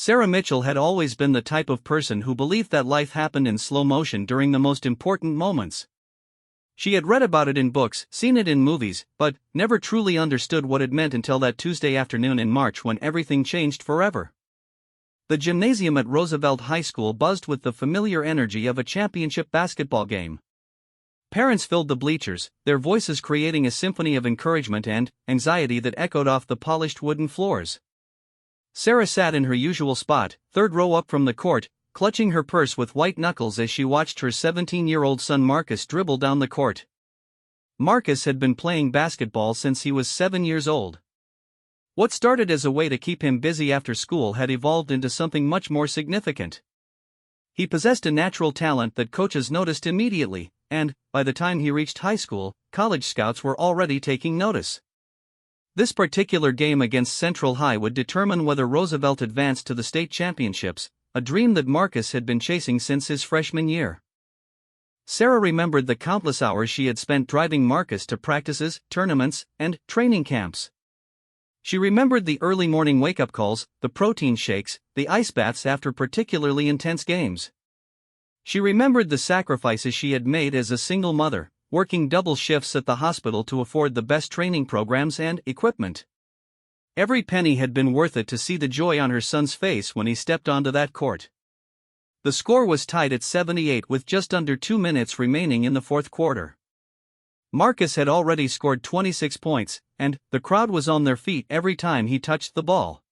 Sarah Mitchell had always been the type of person who believed that life happened in slow motion during the most important moments. She had read about it in books, seen it in movies, but never truly understood what it meant until that Tuesday afternoon in March when everything changed forever. The gymnasium at Roosevelt High School buzzed with the familiar energy of a championship basketball game. Parents filled the bleachers, their voices creating a symphony of encouragement and anxiety that echoed off the polished wooden floors. Sarah sat in her usual spot, third row up from the court, clutching her purse with white knuckles as she watched her 17-year-old son Marcus dribble down the court. Marcus had been playing basketball since he was 7 years old. What started as a way to keep him busy after school had evolved into something much more significant. He possessed a natural talent that coaches noticed immediately, and, by the time he reached high school, college scouts were already taking notice. This particular game against Central High would determine whether Roosevelt advanced to the state championships, a dream that Marcus had been chasing since his freshman year. Sarah remembered the countless hours she had spent driving Marcus to practices, tournaments, and training camps. She remembered the early morning wake-up calls, the protein shakes, the ice baths after particularly intense games. She remembered the sacrifices she had made as a single mother, working double shifts at the hospital to afford the best training programs and equipment. Every penny had been worth it to see the joy on her son's face when he stepped onto that court. The score was tied at 78 with just under 2 minutes remaining in the fourth quarter. Marcus had already scored 26 points, and the crowd was on their feet every time he touched the ball.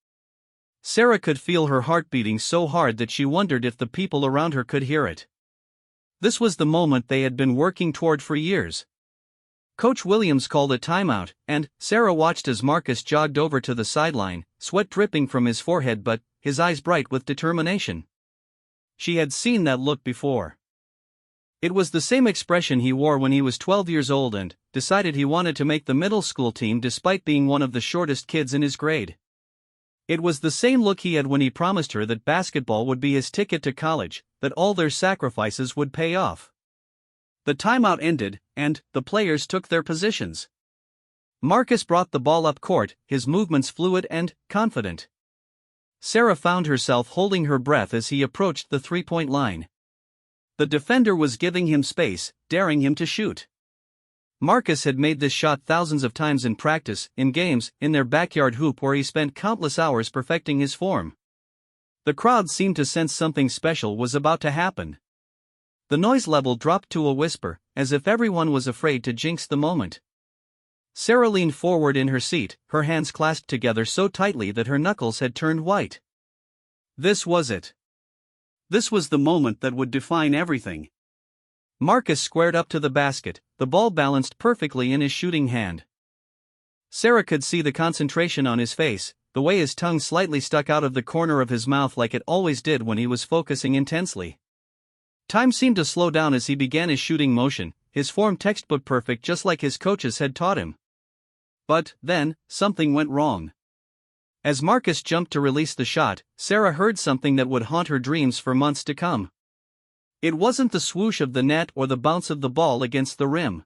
Sarah could feel her heart beating so hard that she wondered if the people around her could hear it. This was the moment they had been working toward for years. Coach Williams called a timeout, and Sarah watched as Marcus jogged over to the sideline, sweat dripping from his forehead but his eyes bright with determination. She had seen that look before. It was the same expression he wore when he was 12 years old and decided he wanted to make the middle school team despite being one of the shortest kids in his grade. It was the same look he had when he promised her that basketball would be his ticket to college, that all their sacrifices would pay off. The timeout ended, and the players took their positions. Marcus brought the ball up court, his movements fluid and confident. Sarah found herself holding her breath as he approached the three-point line. The defender was giving him space, daring him to shoot. Marcus had made this shot thousands of times in practice, in games, in their backyard hoop where he spent countless hours perfecting his form. The crowd seemed to sense something special was about to happen. The noise level dropped to a whisper, as if everyone was afraid to jinx the moment. Sarah leaned forward in her seat, her hands clasped together so tightly that her knuckles had turned white. This was it. This was the moment that would define everything. Marcus squared up to the basket, the ball balanced perfectly in his shooting hand. Sarah could see the concentration on his face, the way his tongue slightly stuck out of the corner of his mouth like it always did when he was focusing intensely. Time seemed to slow down as he began his shooting motion, his form textbook perfect just like his coaches had taught him. But then, something went wrong. As Marcus jumped to release the shot, Sarah heard something that would haunt her dreams for months to come. It wasn't the swoosh of the net or the bounce of the ball against the rim.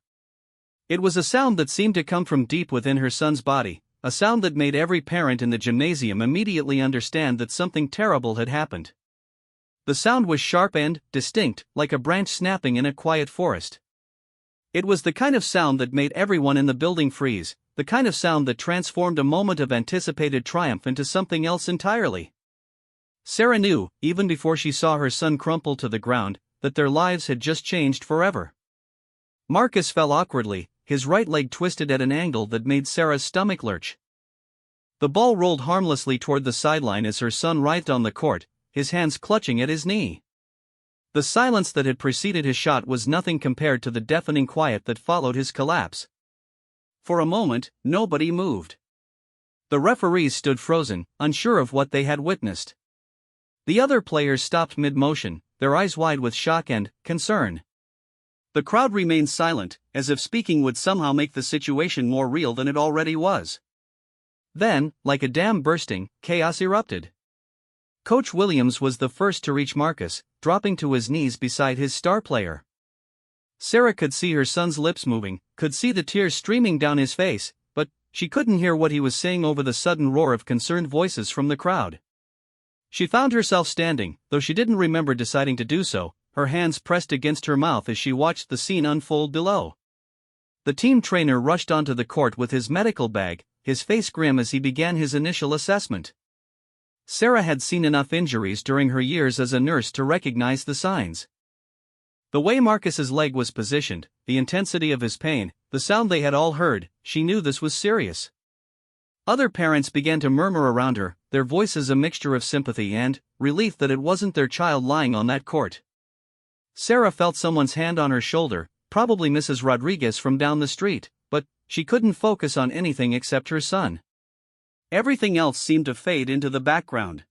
It was a sound that seemed to come from deep within her son's body, a sound that made every parent in the gymnasium immediately understand that something terrible had happened. The sound was sharp and distinct, like a branch snapping in a quiet forest. It was the kind of sound that made everyone in the building freeze, the kind of sound that transformed a moment of anticipated triumph into something else entirely. Sarah knew, even before she saw her son crumple to the ground, that their lives had just changed forever. Marcus fell awkwardly, his right leg twisted at an angle that made Sarah's stomach lurch. The ball rolled harmlessly toward the sideline as her son writhed on the court, his hands clutching at his knee. The silence that had preceded his shot was nothing compared to the deafening quiet that followed his collapse. For a moment, nobody moved. The referees stood frozen, unsure of what they had witnessed. The other players stopped mid-motion, their eyes wide with shock and concern. The crowd remained silent, as if speaking would somehow make the situation more real than it already was. Then, like a dam bursting, chaos erupted. Coach Williams was the first to reach Marcus, dropping to his knees beside his star player. Sarah could see her son's lips moving, could see the tears streaming down his face, but she couldn't hear what he was saying over the sudden roar of concerned voices from the crowd. She found herself standing, though she didn't remember deciding to do so, her hands pressed against her mouth as she watched the scene unfold below. The team trainer rushed onto the court with his medical bag, his face grim as he began his initial assessment. Sarah had seen enough injuries during her years as a nurse to recognize the signs. The way Marcus's leg was positioned, the intensity of his pain, the sound they had all heard, she knew this was serious. Other parents began to murmur around her, their voices a mixture of sympathy and relief that it wasn't their child lying on that court. Sarah felt someone's hand on her shoulder, probably Mrs. Rodriguez from down the street, but she couldn't focus on anything except her son. Everything else seemed to fade into the background.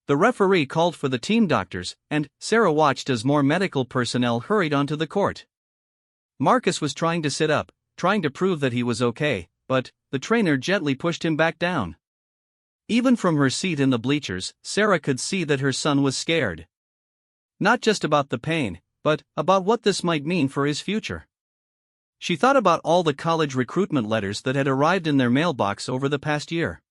The referee called for the team doctors, and Sarah watched as more medical personnel hurried onto the court. Marcus was trying to sit up, trying to prove that he was okay, but the trainer gently pushed him back down. Even from her seat in the bleachers, Sarah could see that her son was scared. Not just about the pain, but about what this might mean for his future. She thought about all the college recruitment letters that had arrived in their mailbox over the past year.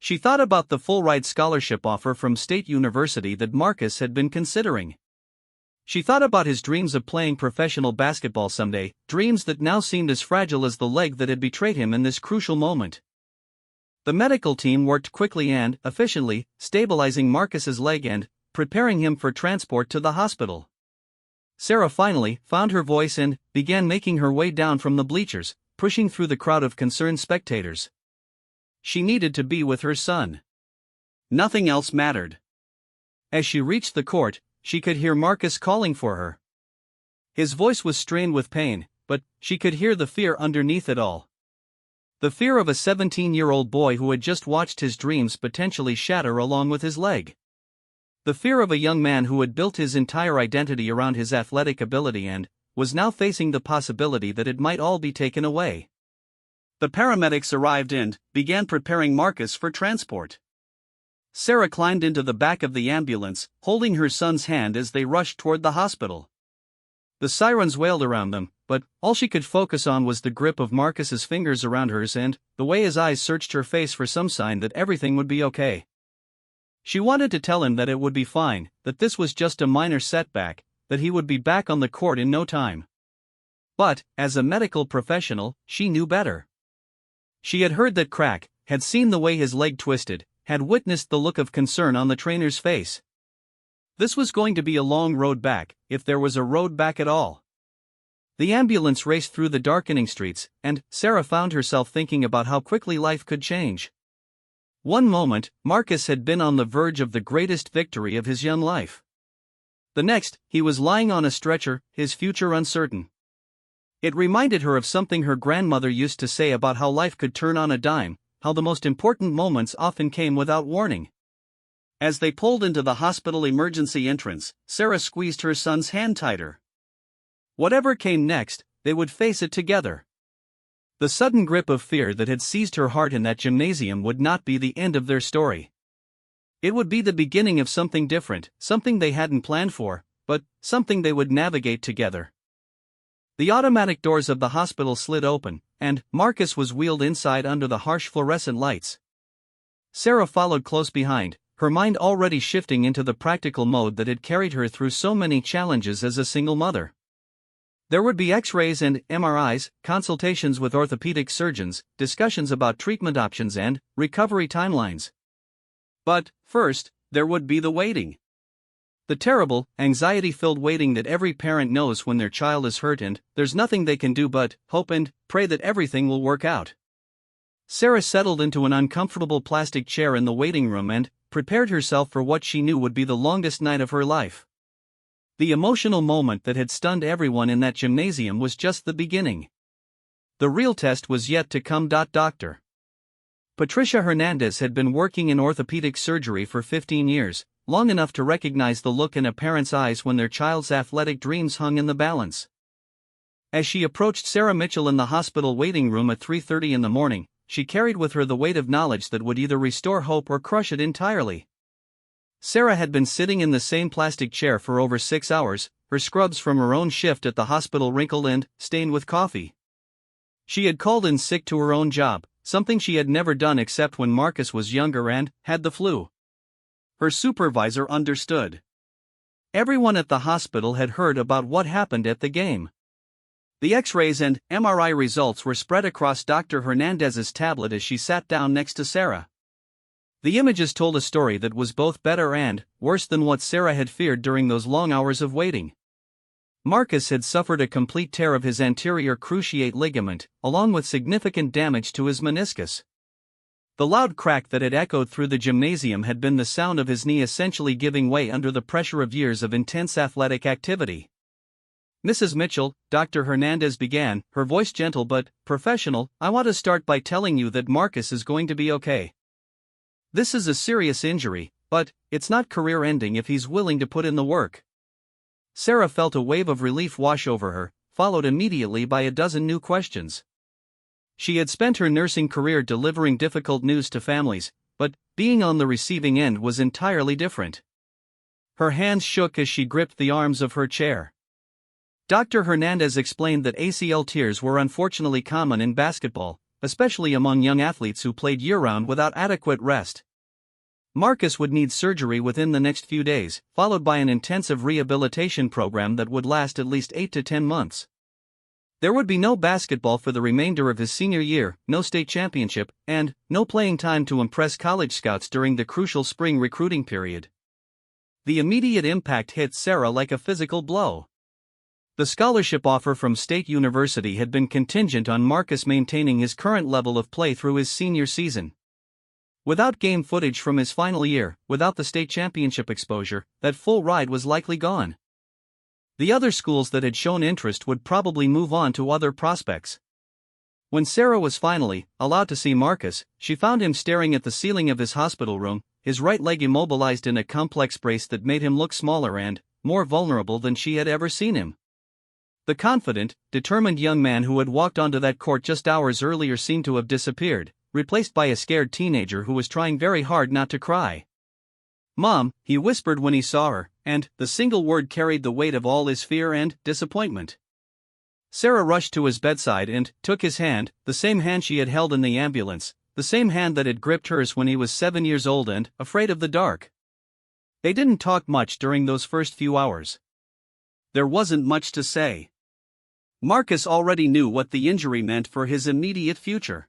She thought about the full-ride scholarship offer from State University that Marcus had been considering. She thought about his dreams of playing professional basketball someday, dreams that now seemed as fragile as the leg that had betrayed him in this crucial moment. The medical team worked quickly and efficiently, stabilizing Marcus's leg and preparing him for transport to the hospital. Sarah finally found her voice and began making her way down from the bleachers, pushing through the crowd of concerned spectators. She needed to be with her son. Nothing else mattered. As she reached the court, she could hear Marcus calling for her. His voice was strained with pain, but she could hear the fear underneath it all. The fear of a 17-year-old boy who had just watched his dreams potentially shatter along with his leg. The fear of a young man who had built his entire identity around his athletic ability and was now facing the possibility that it might all be taken away. The paramedics arrived and began preparing Marcus for transport. Sarah climbed into the back of the ambulance, holding her son's hand as they rushed toward the hospital. The sirens wailed around them, but all she could focus on was the grip of Marcus's fingers around hers and the way his eyes searched her face for some sign that everything would be okay. She wanted to tell him that it would be fine, that this was just a minor setback, that he would be back on the court in no time. But, as a medical professional, she knew better. She had heard that crack, had seen the way his leg twisted, had witnessed the look of concern on the trainer's face. This was going to be a long road back, if there was a road back at all. The ambulance raced through the darkening streets, and Sarah found herself thinking about how quickly life could change. One moment, Marcus had been on the verge of the greatest victory of his young life. The next, he was lying on a stretcher, his future uncertain. It reminded her of something her grandmother used to say about how life could turn on a dime, how the most important moments often came without warning. As they pulled into the hospital emergency entrance, Sarah squeezed her son's hand tighter. Whatever came next, they would face it together. The sudden grip of fear that had seized her heart in that gymnasium would not be the end of their story. It would be the beginning of something different, something they hadn't planned for, but something they would navigate together. The automatic doors of the hospital slid open, and Marcus was wheeled inside under the harsh fluorescent lights. Sarah followed close behind, her mind already shifting into the practical mode that had carried her through so many challenges as a single mother. There would be X-rays and MRIs, consultations with orthopedic surgeons, discussions about treatment options and recovery timelines. But, first, there would be the waiting. The terrible, anxiety-filled waiting that every parent knows when their child is hurt and there's nothing they can do but hope and pray that everything will work out. Sarah settled into an uncomfortable plastic chair in the waiting room and prepared herself for what she knew would be the longest night of her life. The emotional moment that had stunned everyone in that gymnasium was just the beginning. The real test was yet to come. Dr. Patricia Hernandez had been working in orthopedic surgery for 15 years, long enough to recognize the look in a parent's eyes when their child's athletic dreams hung in the balance. As she approached Sarah Mitchell in the hospital waiting room at 3:30 in the morning, she carried with her the weight of knowledge that would either restore hope or crush it entirely. Sarah had been sitting in the same plastic chair for over 6 hours, her scrubs from her own shift at the hospital wrinkled and stained with coffee. She had called in sick to her own job, something she had never done except when Marcus was younger and had the flu. Her supervisor understood. Everyone at the hospital had heard about what happened at the game. The X-rays and MRI results were spread across Dr. Hernandez's tablet as she sat down next to Sarah. The images told a story that was both better and worse than what Sarah had feared during those long hours of waiting. Marcus had suffered a complete tear of his anterior cruciate ligament, along with significant damage to his meniscus. The loud crack that had echoed through the gymnasium had been the sound of his knee essentially giving way under the pressure of years of intense athletic activity. "Mrs. Mitchell," Dr. Hernandez began, her voice gentle but professional, "I want to start by telling you that Marcus is going to be okay. This is a serious injury, but it's not career-ending if he's willing to put in the work." Sarah felt a wave of relief wash over her, followed immediately by a dozen new questions. She had spent her nursing career delivering difficult news to families, but being on the receiving end was entirely different. Her hands shook as she gripped the arms of her chair. Dr. Hernandez explained that ACL tears were unfortunately common in basketball, especially among young athletes who played year-round without adequate rest. Marcus would need surgery within the next few days, followed by an intensive rehabilitation program that would last at least 8 to 10 months. There would be no basketball for the remainder of his senior year, no state championship, and no playing time to impress college scouts during the crucial spring recruiting period. The immediate impact hit Sarah like a physical blow. The scholarship offer from State University had been contingent on Marcus maintaining his current level of play through his senior season. Without game footage from his final year, without the state championship exposure, that full ride was likely gone. The other schools that had shown interest would probably move on to other prospects. When Sarah was finally allowed to see Marcus, she found him staring at the ceiling of his hospital room, his right leg immobilized in a complex brace that made him look smaller and more vulnerable than she had ever seen him. The confident, determined young man who had walked onto that court just hours earlier seemed to have disappeared, replaced by a scared teenager who was trying very hard not to cry. "Mom," he whispered when he saw her, and the single word carried the weight of all his fear and disappointment. Sarah rushed to his bedside and took his hand, the same hand she had held in the ambulance, the same hand that had gripped hers when he was 7 years old and afraid of the dark. They didn't talk much during those first few hours. There wasn't much to say. Marcus already knew what the injury meant for his immediate future.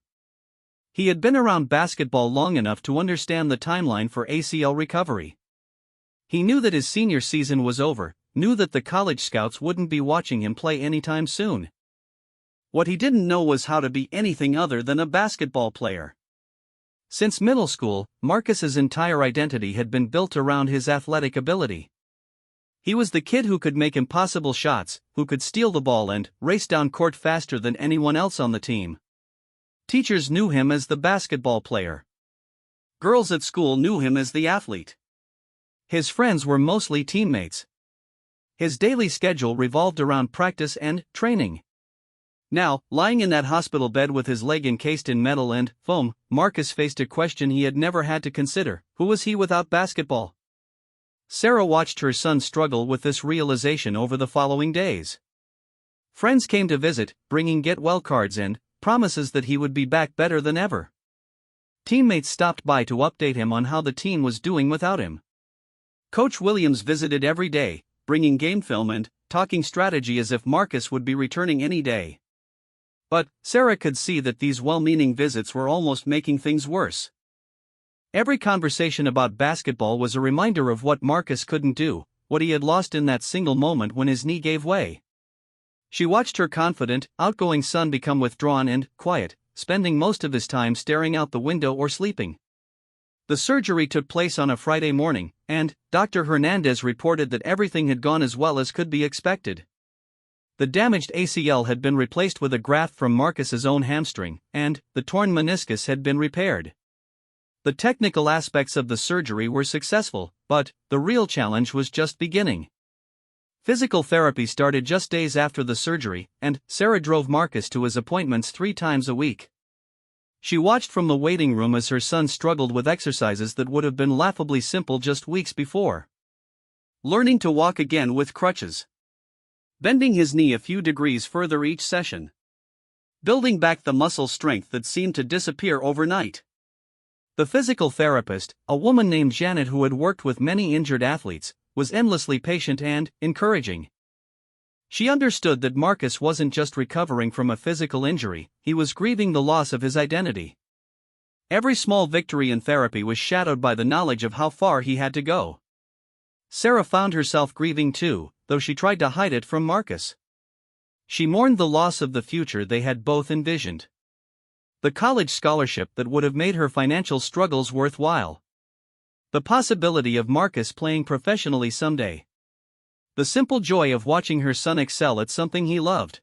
He had been around basketball long enough to understand the timeline for ACL recovery. He knew that his senior season was over, knew that the college scouts wouldn't be watching him play anytime soon. What he didn't know was how to be anything other than a basketball player. Since middle school, Marcus's entire identity had been built around his athletic ability. He was the kid who could make impossible shots, who could steal the ball and race down court faster than anyone else on the team. Teachers knew him as the basketball player. Girls at school knew him as the athlete. His friends were mostly teammates. His daily schedule revolved around practice and training. Now, lying in that hospital bed with his leg encased in metal and foam, Marcus faced a question he had never had to consider: who was he without basketball? Sarah watched her son struggle with this realization over the following days. Friends came to visit, bringing get-well cards and promises that he would be back better than ever. Teammates stopped by to update him on how the team was doing without him. Coach Williams visited every day, bringing game film and talking strategy as if Marcus would be returning any day. But Sarah could see that these well-meaning visits were almost making things worse. Every conversation about basketball was a reminder of what Marcus couldn't do, what he had lost in that single moment when his knee gave way. She watched her confident, outgoing son become withdrawn and quiet, spending most of his time staring out the window or sleeping. The surgery took place on a Friday morning, and Dr. Hernandez reported that everything had gone as well as could be expected. The damaged ACL had been replaced with a graft from Marcus's own hamstring, and the torn meniscus had been repaired. The technical aspects of the surgery were successful, but the real challenge was just beginning. Physical therapy started just days after the surgery, and Sarah drove Marcus to his appointments 3 times a week. She watched from the waiting room as her son struggled with exercises that would have been laughably simple just weeks before. Learning to walk again with crutches. Bending his knee a few degrees further each session. Building back the muscle strength that seemed to disappear overnight. The physical therapist, a woman named Janet who had worked with many injured athletes, was endlessly patient and encouraging. She understood that Marcus wasn't just recovering from a physical injury, he was grieving the loss of his identity. Every small victory in therapy was shadowed by the knowledge of how far he had to go. Sarah found herself grieving too, though she tried to hide it from Marcus. She mourned the loss of the future they had both envisioned. The college scholarship that would have made her financial struggles worthwhile. The possibility of Marcus playing professionally someday. The simple joy of watching her son excel at something he loved.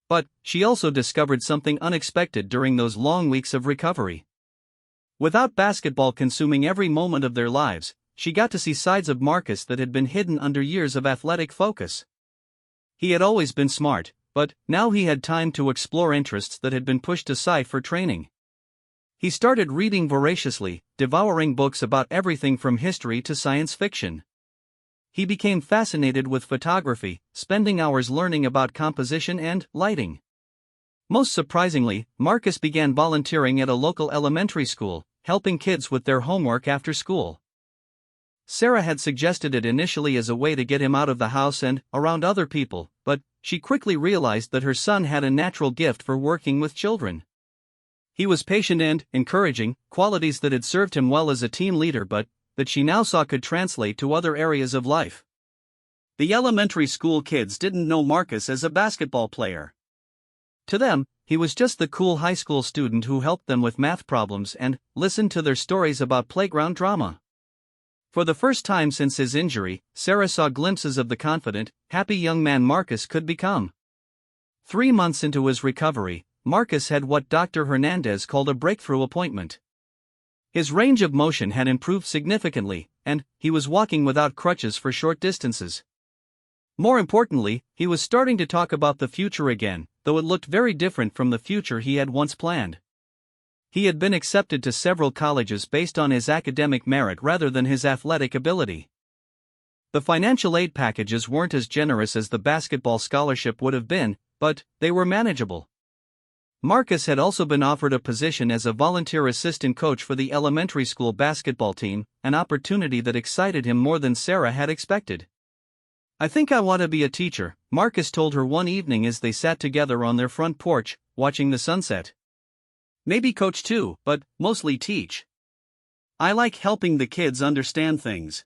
But she also discovered something unexpected during those long weeks of recovery. Without basketball consuming every moment of their lives, she got to see sides of Marcus that had been hidden under years of athletic focus. He had always been smart, but now he had time to explore interests that had been pushed aside for training. He started reading voraciously, devouring books about everything from history to science fiction. He became fascinated with photography, spending hours learning about composition and lighting. Most surprisingly, Marcus began volunteering at a local elementary school, helping kids with their homework after school. Sarah had suggested it initially as a way to get him out of the house and around other people, but she quickly realized that her son had a natural gift for working with children. He was patient and encouraging, qualities that had served him well as a team leader but that she now saw could translate to other areas of life. The elementary school kids didn't know Marcus as a basketball player. To them, he was just the cool high school student who helped them with math problems and listened to their stories about playground drama. For the first time since his injury, Sarah saw glimpses of the confident, happy young man Marcus could become. 3 months into his recovery, Marcus had what Dr. Hernandez called a breakthrough appointment. His range of motion had improved significantly, and he was walking without crutches for short distances. More importantly, he was starting to talk about the future again, though it looked very different from the future he had once planned. He had been accepted to several colleges based on his academic merit rather than his athletic ability. The financial aid packages weren't as generous as the basketball scholarship would have been, but they were manageable. Marcus had also been offered a position as a volunteer assistant coach for the elementary school basketball team, an opportunity that excited him more than Sarah had expected. "I think I want to be a teacher," Marcus told her one evening as they sat together on their front porch, watching the sunset. "Maybe coach too, but mostly teach. I like helping the kids understand things."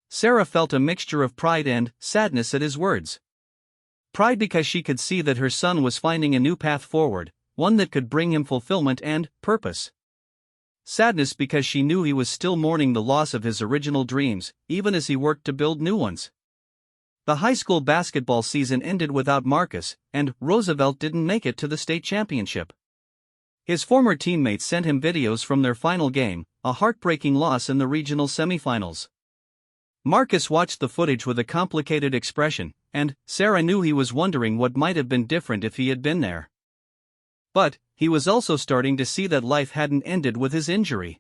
Sarah felt a mixture of pride and sadness at his words. Pride because she could see that her son was finding a new path forward, one that could bring him fulfillment and purpose. Sadness because she knew he was still mourning the loss of his original dreams, even as he worked to build new ones. The high school basketball season ended without Marcus, and Roosevelt didn't make it to the state championship. His former teammates sent him videos from their final game, a heartbreaking loss in the regional semifinals. Marcus watched the footage with a complicated expression, and Sarah knew he was wondering what might have been different if he had been there. But he was also starting to see that life hadn't ended with his injury.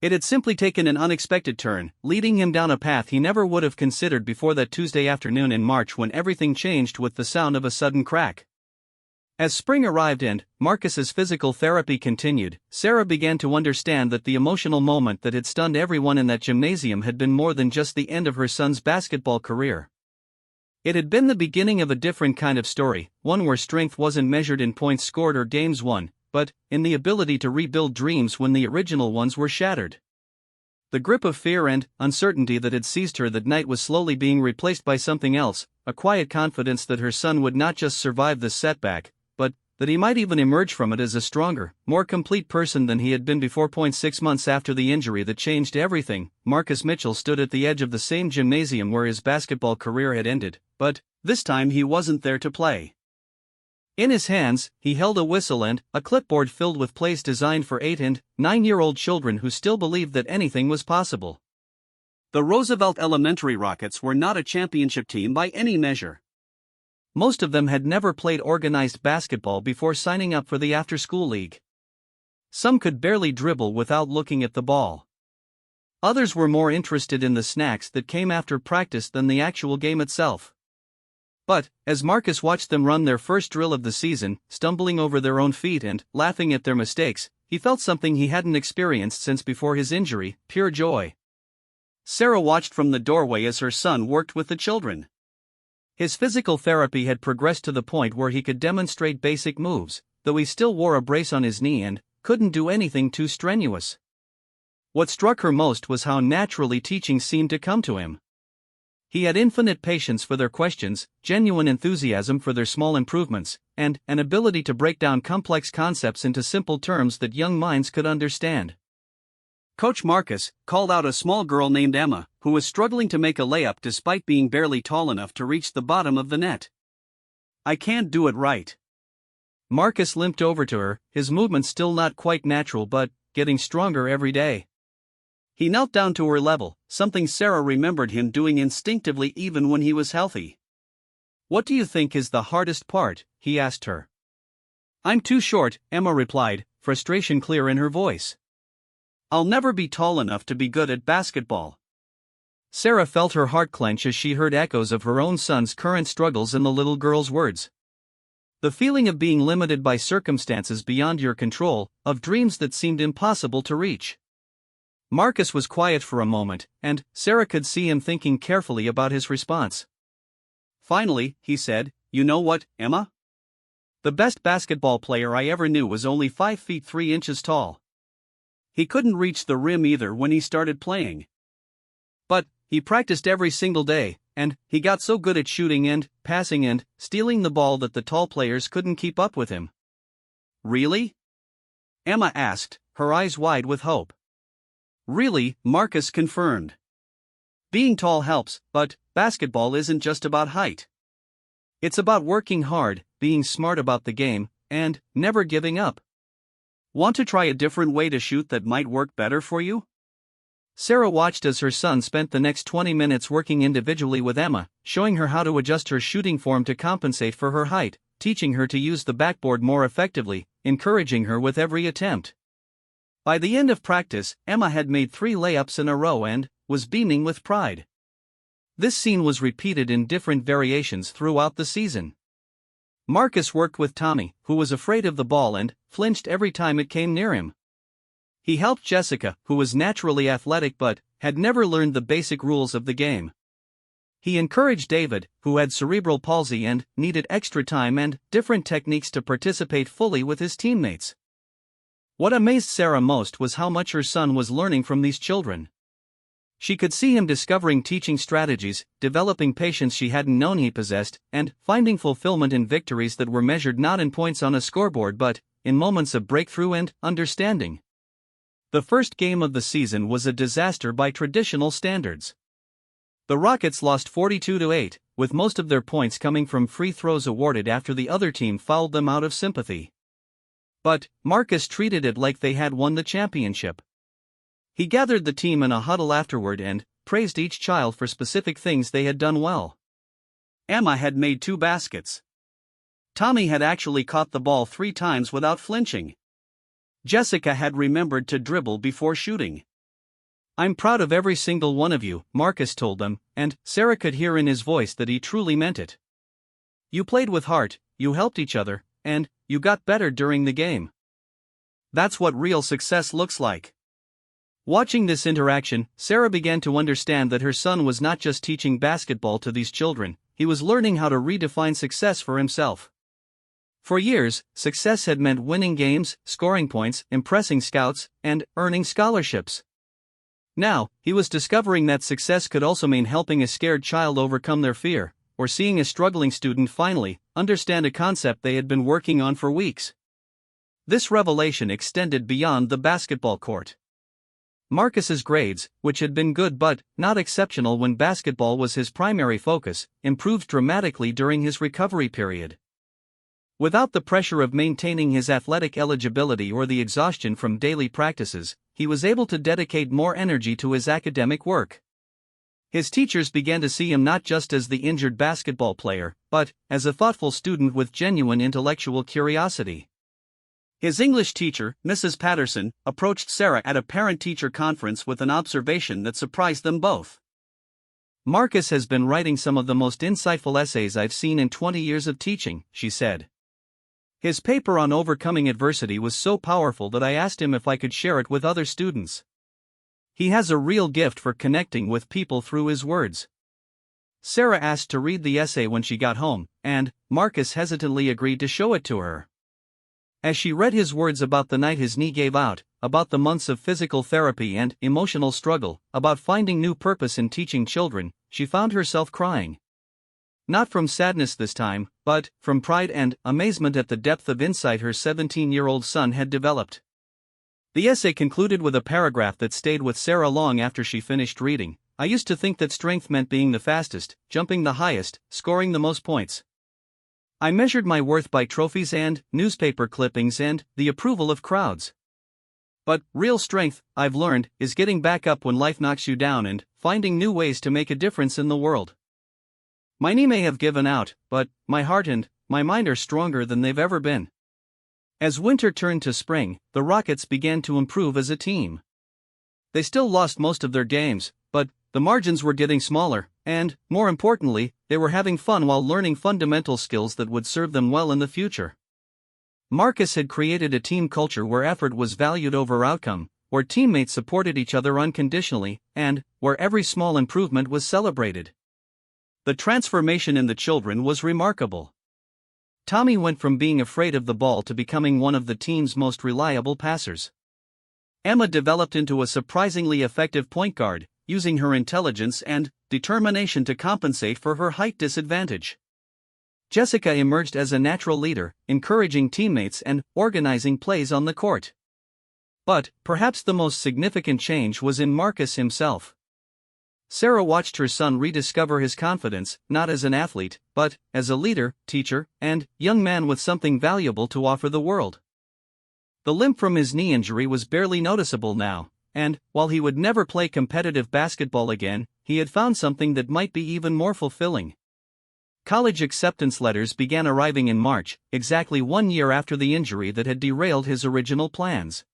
It had simply taken an unexpected turn, leading him down a path he never would have considered before that Tuesday afternoon in March when everything changed with the sound of a sudden crack. As spring arrived and Marcus's physical therapy continued, Sarah began to understand that the emotional moment that had stunned everyone in that gymnasium had been more than just the end of her son's basketball career. It had been the beginning of a different kind of story, one where strength wasn't measured in points scored or games won, but in the ability to rebuild dreams when the original ones were shattered. The grip of fear and uncertainty that had seized her that night was slowly being replaced by something else, a quiet confidence that her son would not just survive this setback, but that he might even emerge from it as a stronger, more complete person than he had been before. 6 months after the injury that changed everything, Marcus Mitchell stood at the edge of the same gymnasium where his basketball career had ended, but this time he wasn't there to play. In his hands, he held a whistle and a clipboard filled with plays designed for 8- and 9-year-old children who still believed that anything was possible. The Roosevelt Elementary Rockets were not a championship team by any measure. Most of them had never played organized basketball before signing up for the after-school league. Some could barely dribble without looking at the ball. Others were more interested in the snacks that came after practice than the actual game itself. But, as Marcus watched them run their first drill of the season, stumbling over their own feet and laughing at their mistakes, he felt something he hadn't experienced since before his injury, pure joy. Sarah watched from the doorway as her son worked with the children. His physical therapy had progressed to the point where he could demonstrate basic moves, though he still wore a brace on his knee and couldn't do anything too strenuous. What struck her most was how naturally teaching seemed to come to him. He had infinite patience for their questions, genuine enthusiasm for their small improvements, and an ability to break down complex concepts into simple terms that young minds could understand. Coach Marcus called out a small girl named Emma, who was struggling to make a layup despite being barely tall enough to reach the bottom of the net. "I can't do it right." Marcus limped over to her, his movements still not quite natural but getting stronger every day. He knelt down to her level, something Sarah remembered him doing instinctively even when he was healthy. "What do you think is the hardest part?" he asked her. "I'm too short," Emma replied, frustration clear in her voice. "I'll never be tall enough to be good at basketball." Sarah felt her heart clench as she heard echoes of her own son's current struggles in the little girl's words. The feeling of being limited by circumstances beyond your control, of dreams that seemed impossible to reach. Marcus was quiet for a moment, and Sarah could see him thinking carefully about his response. Finally, he said, "You know what, Emma? The best basketball player I ever knew was only 5 feet 3 inches tall. He couldn't reach the rim either when he started playing. But he practiced every single day, and he got so good at shooting and passing and stealing the ball that the tall players couldn't keep up with him." "Really?" Emma asked, her eyes wide with hope. "Really," Marcus confirmed. "Being tall helps, but basketball isn't just about height. It's about working hard, being smart about the game, and never giving up. Want to try a different way to shoot that might work better for you?" Sarah watched as her son spent the next 20 minutes working individually with Emma, showing her how to adjust her shooting form to compensate for her height, teaching her to use the backboard more effectively, encouraging her with every attempt. By the end of practice, Emma had made 3 layups in a row and was beaming with pride. This scene was repeated in different variations throughout the season. Marcus worked with Tommy, who was afraid of the ball and flinched every time it came near him. He helped Jessica, who was naturally athletic but had never learned the basic rules of the game. He encouraged David, who had cerebral palsy and needed extra time and different techniques to participate fully with his teammates. What amazed Sarah most was how much her son was learning from these children. She could see him discovering teaching strategies, developing patience she hadn't known he possessed, and finding fulfillment in victories that were measured not in points on a scoreboard but in moments of breakthrough and understanding. The first game of the season was a disaster by traditional standards. The Rockets lost 42-8, with most of their points coming from free throws awarded after the other team fouled them out of sympathy. But Marcus treated it like they had won the championship. He gathered the team in a huddle afterward and praised each child for specific things they had done well. Emma had made 2 baskets. Tommy had actually caught the ball 3 times without flinching. Jessica had remembered to dribble before shooting. "I'm proud of every single one of you," Marcus told them, and Sarah could hear in his voice that he truly meant it. "You played with heart, you helped each other, and you got better during the game. That's what real success looks like." Watching this interaction, Sarah began to understand that her son was not just teaching basketball to these children, he was learning how to redefine success for himself. For years, success had meant winning games, scoring points, impressing scouts, and earning scholarships. Now, he was discovering that success could also mean helping a scared child overcome their fear, or seeing a struggling student finally understand a concept they had been working on for weeks. This revelation extended beyond the basketball court. Marcus's grades, which had been good but not exceptional when basketball was his primary focus, improved dramatically during his recovery period. Without the pressure of maintaining his athletic eligibility or the exhaustion from daily practices, he was able to dedicate more energy to his academic work. His teachers began to see him not just as the injured basketball player, but as a thoughtful student with genuine intellectual curiosity. His English teacher, Mrs. Patterson, approached Sarah at a parent-teacher conference with an observation that surprised them both. "Marcus has been writing some of the most insightful essays I've seen in 20 years of teaching," she said. His paper on overcoming adversity was so powerful that I asked him if I could share it with other students. He has a real gift for connecting with people through his words. Sarah asked to read the essay when she got home, and Marcus hesitantly agreed to show it to her. As she read his words about the night his knee gave out, about the months of physical therapy and emotional struggle, about finding new purpose in teaching children, she found herself crying. Not from sadness this time, but from pride and amazement at the depth of insight her 17-year-old son had developed. The essay concluded with a paragraph that stayed with Sarah long after she finished reading. I used to think that strength meant being the fastest, jumping the highest, scoring the most points. I measured my worth by trophies and newspaper clippings and the approval of crowds. But real strength, I've learned, is getting back up when life knocks you down and finding new ways to make a difference in the world. My knee may have given out, but my heart and my mind are stronger than they've ever been. As winter turned to spring, the Rockets began to improve as a team. They still lost most of their games, but the margins were getting smaller, and, more importantly, they were having fun while learning fundamental skills that would serve them well in the future. Marcus had created a team culture where effort was valued over outcome, where teammates supported each other unconditionally, and where every small improvement was celebrated. The transformation in the children was remarkable. Tommy went from being afraid of the ball to becoming one of the team's most reliable passers. Emma developed into a surprisingly effective point guard, using her intelligence and determination to compensate for her height disadvantage. Jessica emerged as a natural leader, encouraging teammates and organizing plays on the court. But perhaps the most significant change was in Marcus himself. Sarah watched her son rediscover his confidence, not as an athlete, but as a leader, teacher, and young man with something valuable to offer the world. The limp from his knee injury was barely noticeable now, and, while he would never play competitive basketball again, he had found something that might be even more fulfilling. College acceptance letters began arriving in March, exactly 1 year after the injury that had derailed his original plans.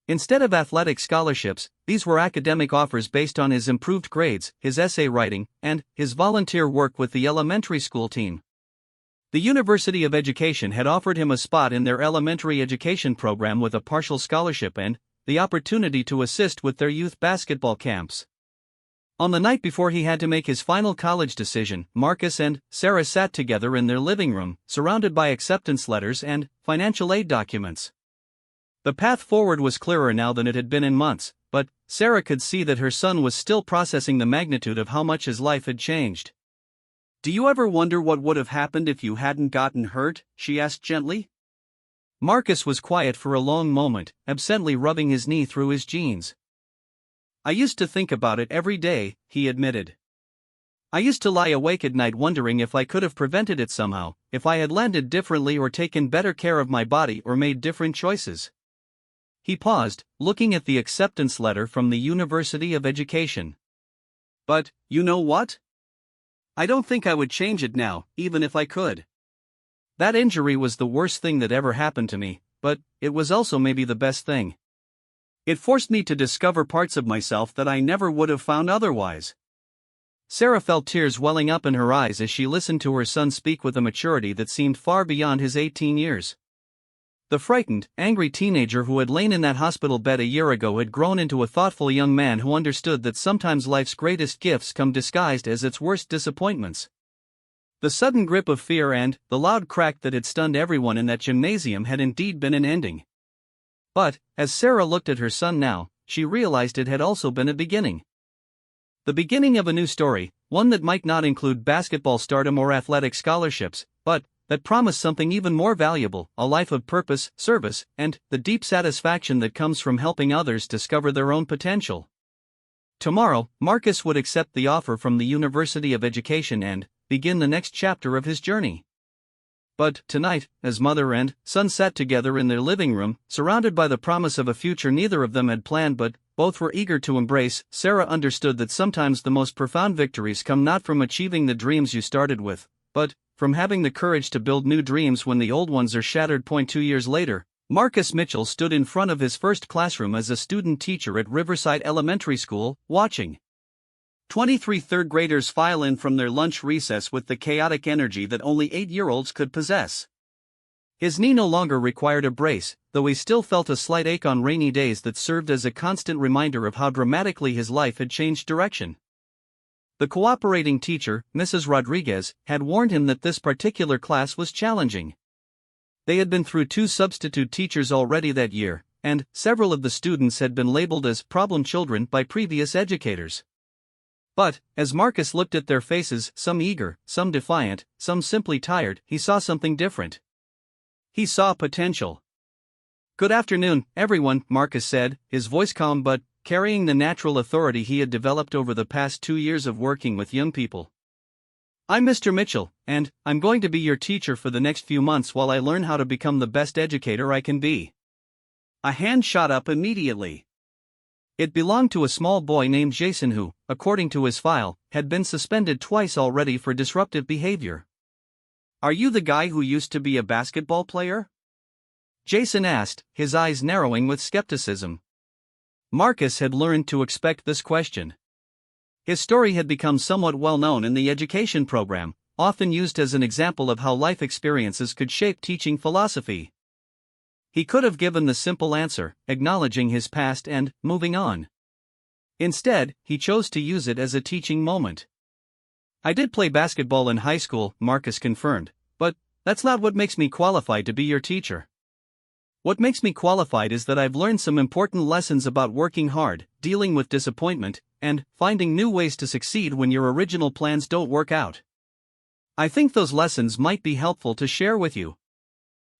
Instead of athletic scholarships, these were academic offers based on his improved grades, his essay writing, and his volunteer work with the elementary school team. The University of Education had offered him a spot in their elementary education program with a partial scholarship and the opportunity to assist with their youth basketball camps. On the night before he had to make his final college decision, Marcus and Sarah sat together in their living room, surrounded by acceptance letters and financial aid documents. The path forward was clearer now than it had been in months, but Sarah could see that her son was still processing the magnitude of how much his life had changed. "Do you ever wonder what would have happened if you hadn't gotten hurt?" she asked gently. Marcus was quiet for a long moment, absently rubbing his knee through his jeans. "I used to think about it every day," he admitted. "I used to lie awake at night wondering if I could have prevented it somehow, if I had landed differently or taken better care of my body or made different choices." He paused, looking at the acceptance letter from the University of Education. "But, you know what? I don't think I would change it now, even if I could. That injury was the worst thing that ever happened to me, but it was also maybe the best thing. It forced me to discover parts of myself that I never would have found otherwise." Sarah felt tears welling up in her eyes as she listened to her son speak with a maturity that seemed far beyond his 18 years. The frightened, angry teenager who had lain in that hospital bed a year ago had grown into a thoughtful young man who understood that sometimes life's greatest gifts come disguised as its worst disappointments. The sudden grip of fear and the loud crack that had stunned everyone in that gymnasium had indeed been an ending. But, as Sarah looked at her son now, she realized it had also been a beginning. The beginning of a new story, one that might not include basketball stardom or athletic scholarships, but that promised something even more valuable, a life of purpose, service, and the deep satisfaction that comes from helping others discover their own potential. Tomorrow, Marcus would accept the offer from the University of Education and begin the next chapter of his journey. But tonight, as mother and son sat together in their living room, surrounded by the promise of a future neither of them had planned but both were eager to embrace, Sarah understood that sometimes the most profound victories come not from achieving the dreams you started with, but from having the courage to build new dreams when the old ones are shattered. 2 years later, Marcus Mitchell stood in front of his first classroom as a student teacher at Riverside Elementary School, watching 23 third graders file in from their lunch recess with the chaotic energy that only 8-year-olds could possess. His knee no longer required a brace, though he still felt a slight ache on rainy days that served as a constant reminder of how dramatically his life had changed direction. The cooperating teacher, Mrs. Rodriguez, had warned him that this particular class was challenging. They had been through 2 substitute teachers already that year, and several of the students had been labeled as problem children by previous educators. But, as Marcus looked at their faces, some eager, some defiant, some simply tired, he saw something different. He saw potential. "Good afternoon, everyone," Marcus said, his voice calm but carrying the natural authority he had developed over the past 2 years of working with young people. "I'm Mr. Mitchell, and I'm going to be your teacher for the next few months while I learn how to become the best educator I can be." A hand shot up immediately. It belonged to a small boy named Jason who, according to his file, had been suspended twice already for disruptive behavior. "Are you the guy who used to be a basketball player?" Jason asked, his eyes narrowing with skepticism. Marcus had learned to expect this question. His story had become somewhat well known in the education program, often used as an example of how life experiences could shape teaching philosophy. He could have given the simple answer, acknowledging his past and moving on. Instead, he chose to use it as a teaching moment. "I did play basketball in high school," Marcus confirmed, "but that's not what makes me qualified to be your teacher. What makes me qualified is that I've learned some important lessons about working hard, dealing with disappointment, and finding new ways to succeed when your original plans don't work out. I think those lessons might be helpful to share with you."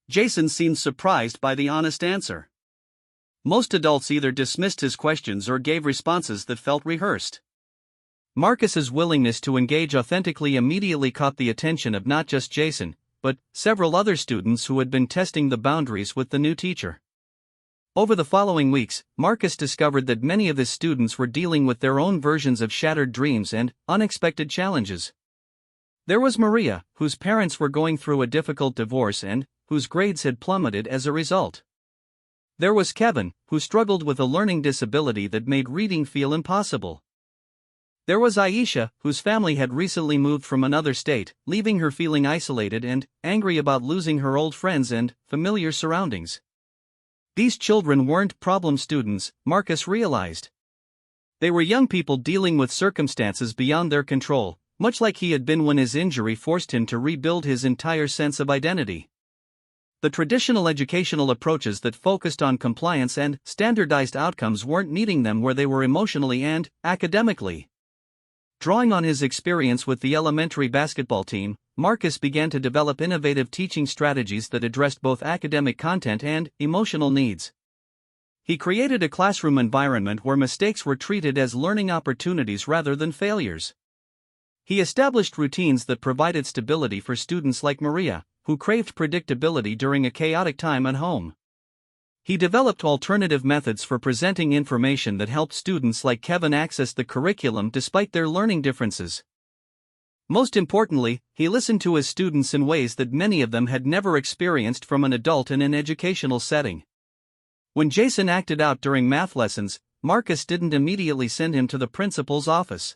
Jason seemed surprised by the honest answer. Most adults either dismissed his questions or gave responses that felt rehearsed. Marcus's willingness to engage authentically immediately caught the attention of not just Jason, but several other students who had been testing the boundaries with the new teacher. Over the following weeks, Marcus discovered that many of his students were dealing with their own versions of shattered dreams and unexpected challenges. There was Maria, whose parents were going through a difficult divorce and whose grades had plummeted as a result. There was Kevin, who struggled with a learning disability that made reading feel impossible. There was Aisha, whose family had recently moved from another state, leaving her feeling isolated and angry about losing her old friends and familiar surroundings. These children weren't problem students, Marcus realized. They were young people dealing with circumstances beyond their control, much like he had been when his injury forced him to rebuild his entire sense of identity. The traditional educational approaches that focused on compliance and standardized outcomes weren't meeting them where they were emotionally and academically. Drawing on his experience with the elementary basketball team, Marcus began to develop innovative teaching strategies that addressed both academic content and emotional needs. He created a classroom environment where mistakes were treated as learning opportunities rather than failures. He established routines that provided stability for students like Maria, who craved predictability during a chaotic time at home. He developed alternative methods for presenting information that helped students like Kevin access the curriculum despite their learning differences. Most importantly, he listened to his students in ways that many of them had never experienced from an adult in an educational setting. When Jason acted out during math lessons, Marcus didn't immediately send him to the principal's office.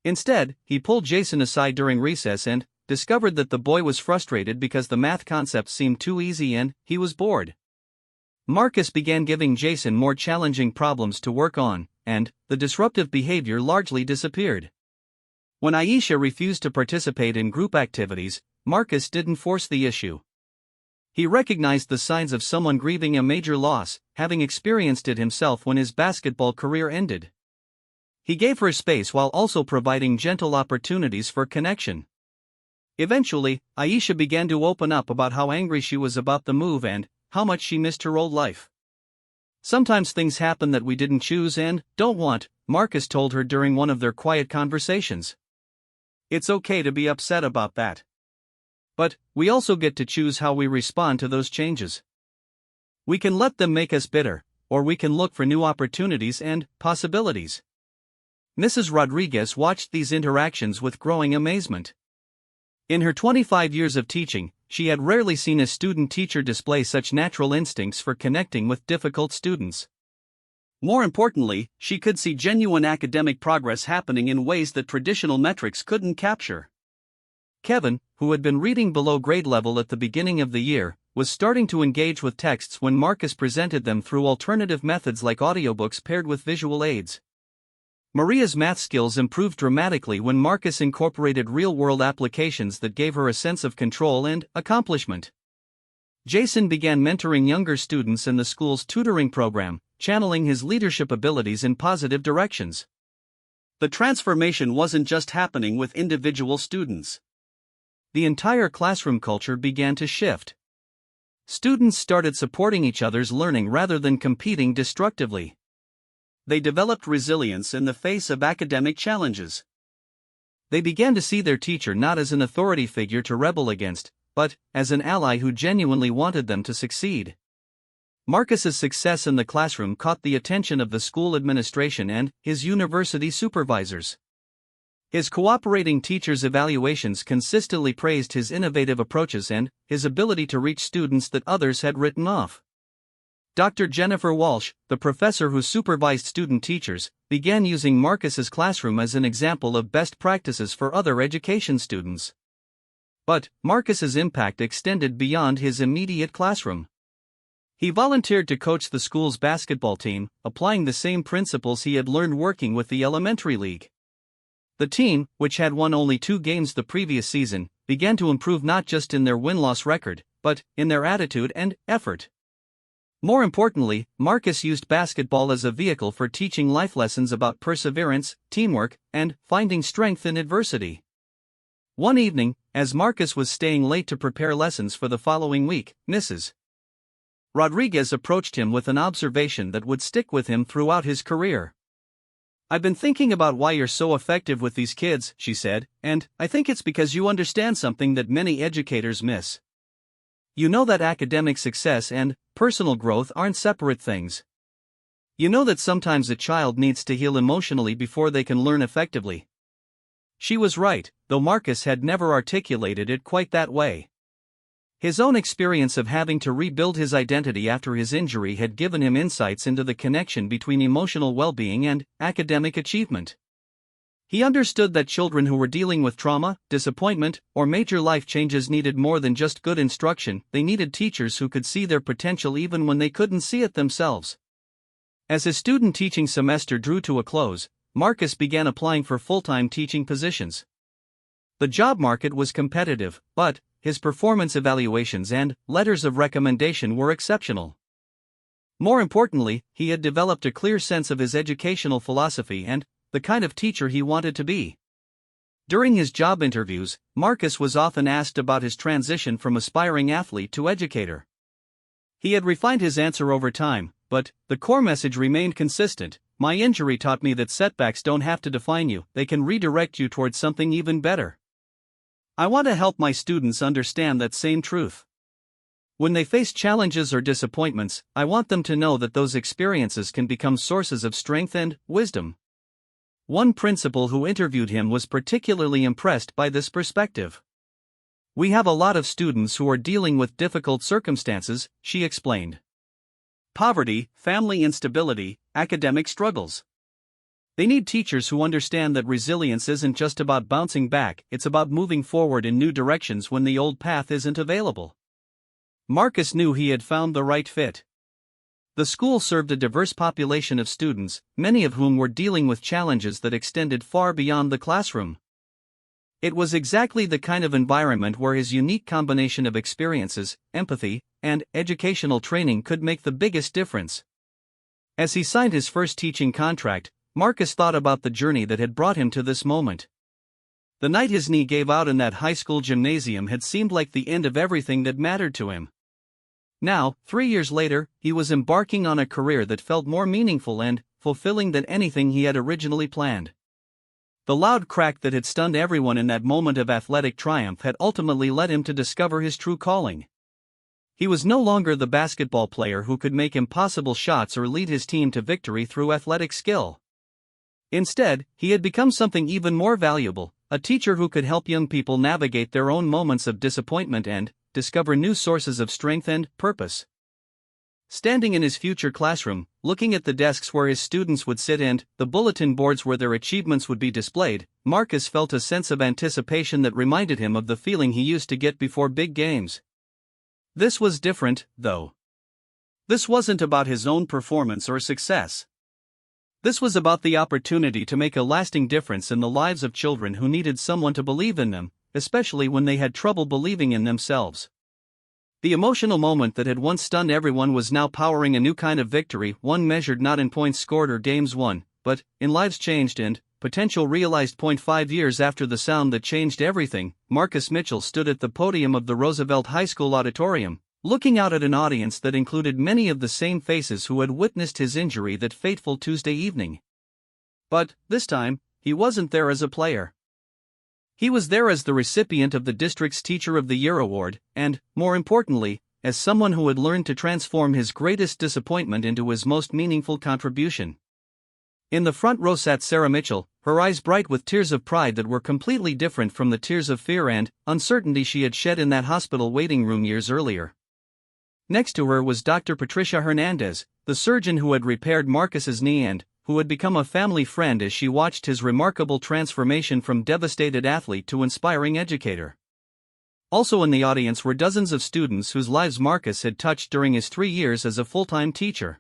Instead, he pulled Jason aside during recess and discovered that the boy was frustrated because the math concepts seemed too easy and he was bored. Marcus began giving Jason more challenging problems to work on, and the disruptive behavior largely disappeared. When Aisha refused to participate in group activities, Marcus didn't force the issue. He recognized the signs of someone grieving a major loss, having experienced it himself when his basketball career ended. He gave her space while also providing gentle opportunities for connection. Eventually, Aisha began to open up about how angry she was about the move and how much she missed her old life. "Sometimes things happen that we didn't choose and don't want," Marcus told her during one of their quiet conversations. "It's okay to be upset about that. But we also get to choose how we respond to those changes. We can let them make us bitter, or we can look for new opportunities and possibilities." Mrs. Rodriguez watched these interactions with growing amazement. In her 25 years of teaching, she had rarely seen a student-teacher display such natural instincts for connecting with difficult students. More importantly, she could see genuine academic progress happening in ways that traditional metrics couldn't capture. Kevin, who had been reading below grade level at the beginning of the year, was starting to engage with texts when Marcus presented them through alternative methods like audiobooks paired with visual aids. Maria's math skills improved dramatically when Marcus incorporated real-world applications that gave her a sense of control and accomplishment. Jason began mentoring younger students in the school's tutoring program, channeling his leadership abilities in positive directions. The transformation wasn't just happening with individual students. The entire classroom culture began to shift. Students started supporting each other's learning rather than competing destructively. They developed resilience in the face of academic challenges. They began to see their teacher not as an authority figure to rebel against, but as an ally who genuinely wanted them to succeed. Marcus's success in the classroom caught the attention of the school administration and his university supervisors. His cooperating teachers' evaluations consistently praised his innovative approaches and his ability to reach students that others had written off. Dr. Jennifer Walsh, the professor who supervised student teachers, began using Marcus's classroom as an example of best practices for other education students. But Marcus's impact extended beyond his immediate classroom. He volunteered to coach the school's basketball team, applying the same principles he had learned working with the elementary league. The team, which had won only 2 games the previous season, began to improve not just in their win-loss record, but in their attitude and effort. More importantly, Marcus used basketball as a vehicle for teaching life lessons about perseverance, teamwork, and finding strength in adversity. One evening, as Marcus was staying late to prepare lessons for the following week, Mrs. Rodriguez approached him with an observation that would stick with him throughout his career. "I've been thinking about why you're so effective with these kids," she said, "and I think it's because you understand something that many educators miss. You know that academic success and personal growth aren't separate things. You know that sometimes a child needs to heal emotionally before they can learn effectively." She was right, though Marcus had never articulated it quite that way. His own experience of having to rebuild his identity after his injury had given him insights into the connection between emotional well-being and academic achievement. He understood that children who were dealing with trauma, disappointment, or major life changes needed more than just good instruction. They needed teachers who could see their potential even when they couldn't see it themselves. As his student teaching semester drew to a close, Marcus began applying for full-time teaching positions. The job market was competitive, but his performance evaluations and letters of recommendation were exceptional. More importantly, he had developed a clear sense of his educational philosophy and the kind of teacher he wanted to be. During his job interviews, Marcus was often asked about his transition from aspiring athlete to educator. He had refined his answer over time, but the core message remained consistent: "My injury taught me that setbacks don't have to define you, they can redirect you towards something even better." I want to help my students understand that same truth. When they face challenges or disappointments, I want them to know that those experiences can become sources of strength and wisdom. One principal who interviewed him was particularly impressed by this perspective. "We have a lot of students who are dealing with difficult circumstances," she explained. "Poverty, family instability, academic struggles. They need teachers who understand that resilience isn't just about bouncing back, it's about moving forward in new directions when the old path isn't available." Marcus knew he had found the right fit. The school served a diverse population of students, many of whom were dealing with challenges that extended far beyond the classroom. It was exactly the kind of environment where his unique combination of experiences, empathy, and educational training could make the biggest difference. As he signed his first teaching contract, Marcus thought about the journey that had brought him to this moment. The night his knee gave out in that high school gymnasium had seemed like the end of everything that mattered to him. Now, 3 years later, he was embarking on a career that felt more meaningful and fulfilling than anything he had originally planned. The loud crack that had stunned everyone in that moment of athletic triumph had ultimately led him to discover his true calling. He was no longer the basketball player who could make impossible shots or lead his team to victory through athletic skill. Instead, he had become something even more valuable, a teacher who could help young people navigate their own moments of disappointment and discover new sources of strength and purpose. Standing in his future classroom, looking at the desks where his students would sit and the bulletin boards where their achievements would be displayed, Marcus felt a sense of anticipation that reminded him of the feeling he used to get before big games. This was different, though. This wasn't about his own performance or success. This was about the opportunity to make a lasting difference in the lives of children who needed someone to believe in them, especially when they had trouble believing in themselves. The emotional moment that had once stunned everyone was now powering a new kind of victory, one measured not in points scored or games won, but in lives changed and potential realized. 5 years after the sound that changed everything, Marcus Mitchell stood at the podium of the Roosevelt High School auditorium, looking out at an audience that included many of the same faces who had witnessed his injury that fateful Tuesday evening. But, this time, he wasn't there as a player. He was there as the recipient of the district's Teacher of the Year award, and, more importantly, as someone who had learned to transform his greatest disappointment into his most meaningful contribution. In the front row sat Sarah Mitchell, her eyes bright with tears of pride that were completely different from the tears of fear and uncertainty she had shed in that hospital waiting room years earlier. Next to her was Dr. Patricia Hernandez, the surgeon who had repaired Marcus's knee and who had become a family friend as she watched his remarkable transformation from devastated athlete to inspiring educator. Also in the audience were dozens of students whose lives Marcus had touched during his 3 years as a full-time teacher.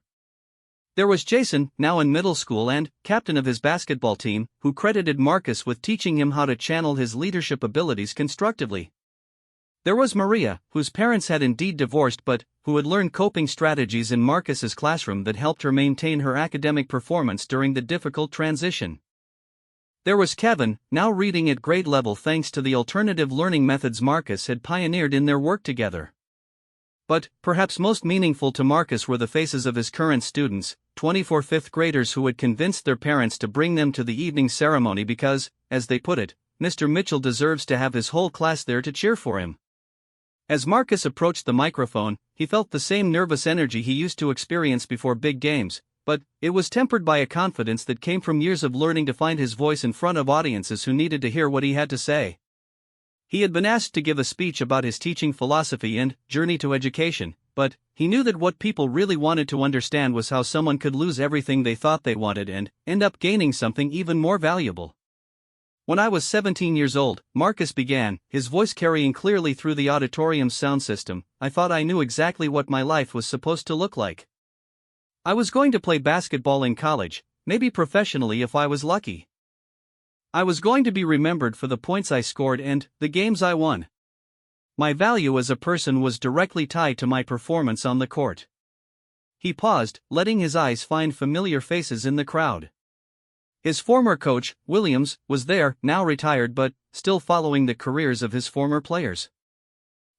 There was Jason, now in middle school and captain of his basketball team, who credited Marcus with teaching him how to channel his leadership abilities constructively. There was Maria, whose parents had indeed divorced but who had learned coping strategies in Marcus's classroom that helped her maintain her academic performance during the difficult transition. There was Kevin, now reading at grade level thanks to the alternative learning methods Marcus had pioneered in their work together. But, perhaps most meaningful to Marcus were the faces of his current students, 24 fifth graders who had convinced their parents to bring them to the evening ceremony because, as they put it, Mr. Mitchell deserves to have his whole class there to cheer for him. As Marcus approached the microphone, he felt the same nervous energy he used to experience before big games, but it was tempered by a confidence that came from years of learning to find his voice in front of audiences who needed to hear what he had to say. He had been asked to give a speech about his teaching philosophy and journey to education, but he knew that what people really wanted to understand was how someone could lose everything they thought they wanted and end up gaining something even more valuable. When I was 17 years old, Marcus began, his voice carrying clearly through the auditorium's sound system. I thought I knew exactly what my life was supposed to look like. I was going to play basketball in college, maybe professionally if I was lucky. I was going to be remembered for the points I scored and the games I won. My value as a person was directly tied to my performance on the court. He paused, letting his eyes find familiar faces in the crowd. His former coach, Williams, was there, now retired but still following the careers of his former players.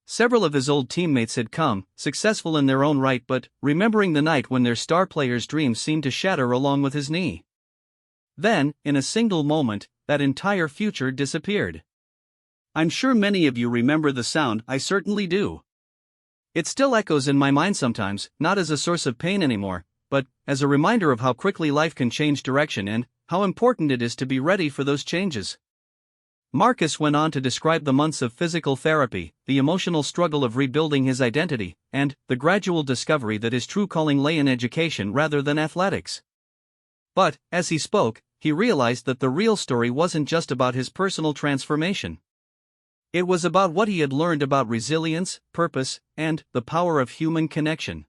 Several of his old teammates had come, successful in their own right but remembering the night when their star player's dreams seemed to shatter along with his knee. Then, in a single moment, that entire future disappeared. I'm sure many of you remember the sound. I certainly do. It still echoes in my mind sometimes, not as a source of pain anymore, but as a reminder of how quickly life can change direction and how important it is to be ready for those changes. Marcus went on to describe the months of physical therapy, the emotional struggle of rebuilding his identity, and the gradual discovery that his true calling lay in education rather than athletics. But, as he spoke, he realized that the real story wasn't just about his personal transformation. It was about what he had learned about resilience, purpose, and the power of human connection.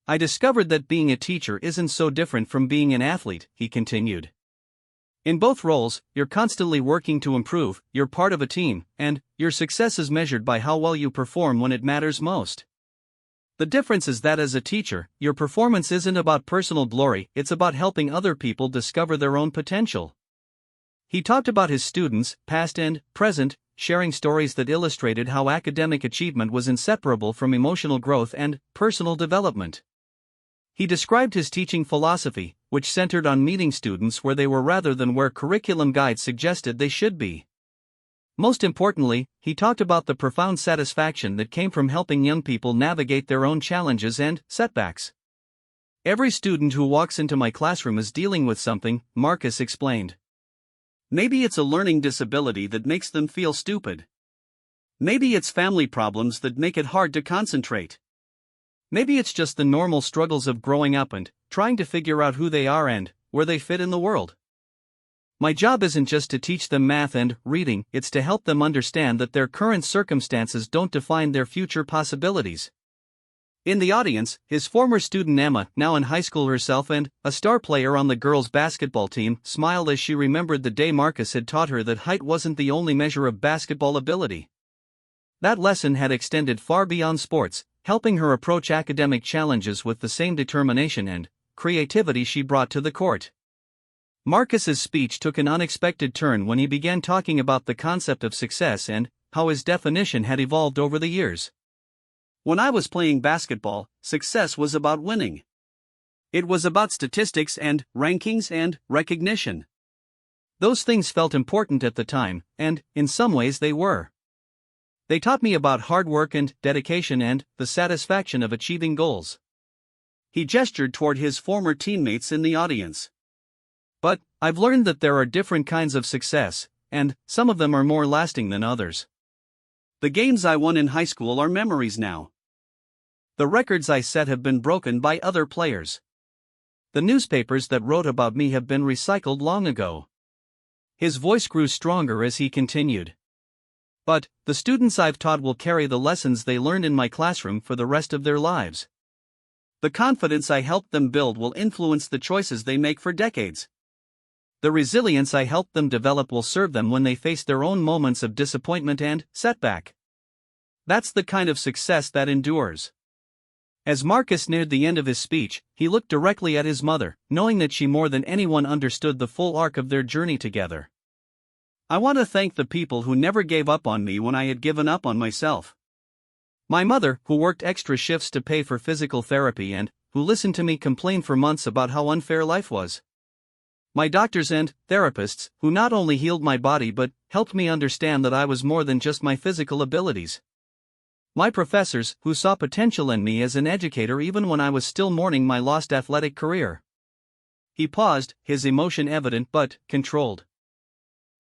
I discovered that being a teacher isn't so different from being an athlete, he continued. In both roles, you're constantly working to improve, you're part of a team, and your success is measured by how well you perform when it matters most. The difference is that as a teacher, your performance isn't about personal glory, it's about helping other people discover their own potential. He talked about his students, past and present, sharing stories that illustrated how academic achievement was inseparable from emotional growth and personal development. He described his teaching philosophy, which centered on meeting students where they were rather than where curriculum guides suggested they should be. Most importantly, he talked about the profound satisfaction that came from helping young people navigate their own challenges and setbacks. Every student who walks into my classroom is dealing with something, Marcus explained. Maybe it's a learning disability that makes them feel stupid. Maybe it's family problems that make it hard to concentrate. Maybe it's just the normal struggles of growing up and trying to figure out who they are and where they fit in the world. My job isn't just to teach them math and reading, it's to help them understand that their current circumstances don't define their future possibilities. In the audience, his former student Emma, now in high school herself and a star player on the girls' basketball team, smiled as she remembered the day Marcus had taught her that height wasn't the only measure of basketball ability. That lesson had extended far beyond sports, helping her approach academic challenges with the same determination and creativity she brought to the court. Marcus's speech took an unexpected turn when he began talking about the concept of success and how his definition had evolved over the years. When I was playing basketball, success was about winning. It was about statistics and rankings and recognition. Those things felt important at the time, and, in some ways, they were. They taught me about hard work and dedication and the satisfaction of achieving goals. He gestured toward his former teammates in the audience. But I've learned that there are different kinds of success, and some of them are more lasting than others. The games I won in high school are memories now. The records I set have been broken by other players. The newspapers that wrote about me have been recycled long ago. His voice grew stronger as he continued. But the students I've taught will carry the lessons they learned in my classroom for the rest of their lives. The confidence I helped them build will influence the choices they make for decades. The resilience I helped them develop will serve them when they face their own moments of disappointment and setback. That's the kind of success that endures. As Marcus neared the end of his speech, he looked directly at his mother, knowing that she more than anyone understood the full arc of their journey together. I want to thank the people who never gave up on me when I had given up on myself. My mother, who worked extra shifts to pay for physical therapy and who listened to me complain for months about how unfair life was. My doctors and therapists, who not only healed my body but helped me understand that I was more than just my physical abilities. My professors, who saw potential in me as an educator even when I was still mourning my lost athletic career. He paused, his emotion evident but controlled.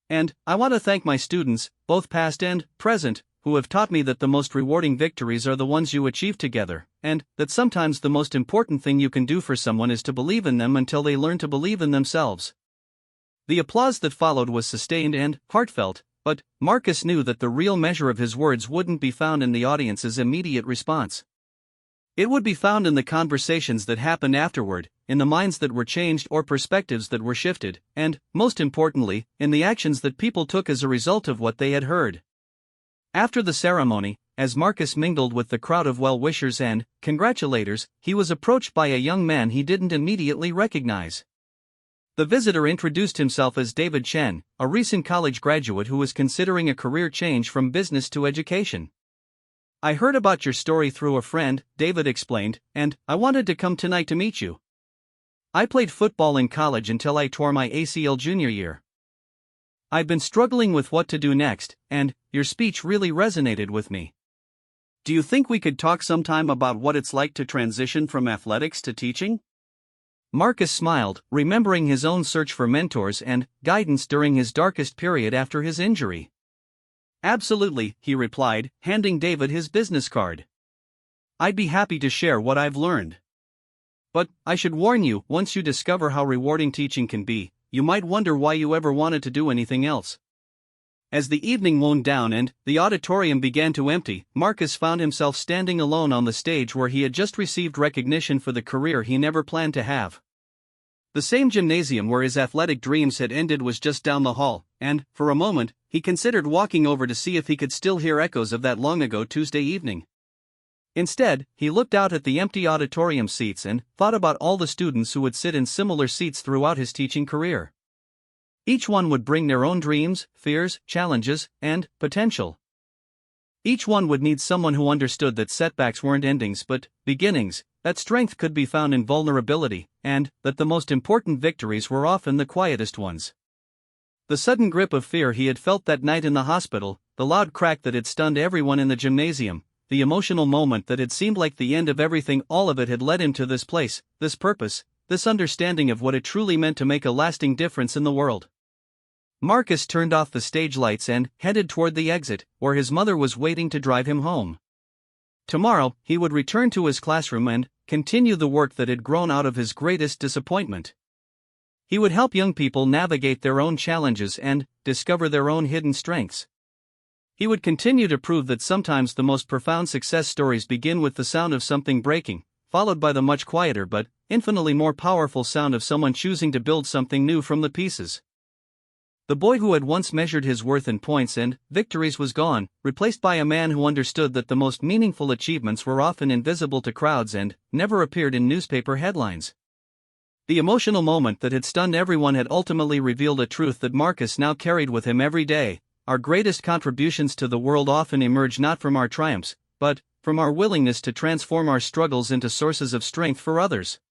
And I want to thank my students, both past and present, who have taught me that the most rewarding victories are the ones you achieve together, and that sometimes the most important thing you can do for someone is to believe in them until they learn to believe in themselves. The applause that followed was sustained and heartfelt, but Marcus knew that the real measure of his words wouldn't be found in the audience's immediate response. It would be found in the conversations that happened afterward, in the minds that were changed or perspectives that were shifted, and, most importantly, in the actions that people took as a result of what they had heard. After the ceremony, as Marcus mingled with the crowd of well-wishers and congratulators, he was approached by a young man he didn't immediately recognize. The visitor introduced himself as David Chen, a recent college graduate who was considering a career change from business to education. I heard about your story through a friend, David explained, and I wanted to come tonight to meet you. I played football in college until I tore my ACL junior year. I've been struggling with what to do next, and your speech really resonated with me. Do you think we could talk sometime about what it's like to transition from athletics to teaching? Marcus smiled, remembering his own search for mentors and guidance during his darkest period after his injury. Absolutely, he replied, handing David his business card. I'd be happy to share what I've learned. But I should warn you, once you discover how rewarding teaching can be, you might wonder why you ever wanted to do anything else. As the evening wound down and the auditorium began to empty, Marcus found himself standing alone on the stage where he had just received recognition for the career he never planned to have. The same gymnasium where his athletic dreams had ended was just down the hall, and, for a moment, he considered walking over to see if he could still hear echoes of that long-ago Tuesday evening. Instead, he looked out at the empty auditorium seats and thought about all the students who would sit in similar seats throughout his teaching career. Each one would bring their own dreams, fears, challenges, and potential. Each one would need someone who understood that setbacks weren't endings but beginnings, that strength could be found in vulnerability, and that the most important victories were often the quietest ones. The sudden grip of fear he had felt that night in the hospital, the loud crack that had stunned everyone in the gymnasium, the emotional moment that had seemed like the end of everything, all of it had led him to this place, this purpose, this understanding of what it truly meant to make a lasting difference in the world. Marcus turned off the stage lights and headed toward the exit, where his mother was waiting to drive him home. Tomorrow, he would return to his classroom and continue the work that had grown out of his greatest disappointment. He would help young people navigate their own challenges and discover their own hidden strengths. He would continue to prove that sometimes the most profound success stories begin with the sound of something breaking, followed by the much quieter but infinitely more powerful sound of someone choosing to build something new from the pieces. The boy who had once measured his worth in points and victories was gone, replaced by a man who understood that the most meaningful achievements were often invisible to crowds and never appeared in newspaper headlines. The emotional moment that had stunned everyone had ultimately revealed a truth that Marcus now carried with him every day: our greatest contributions to the world often emerge not from our triumphs, but from our willingness to transform our struggles into sources of strength for others.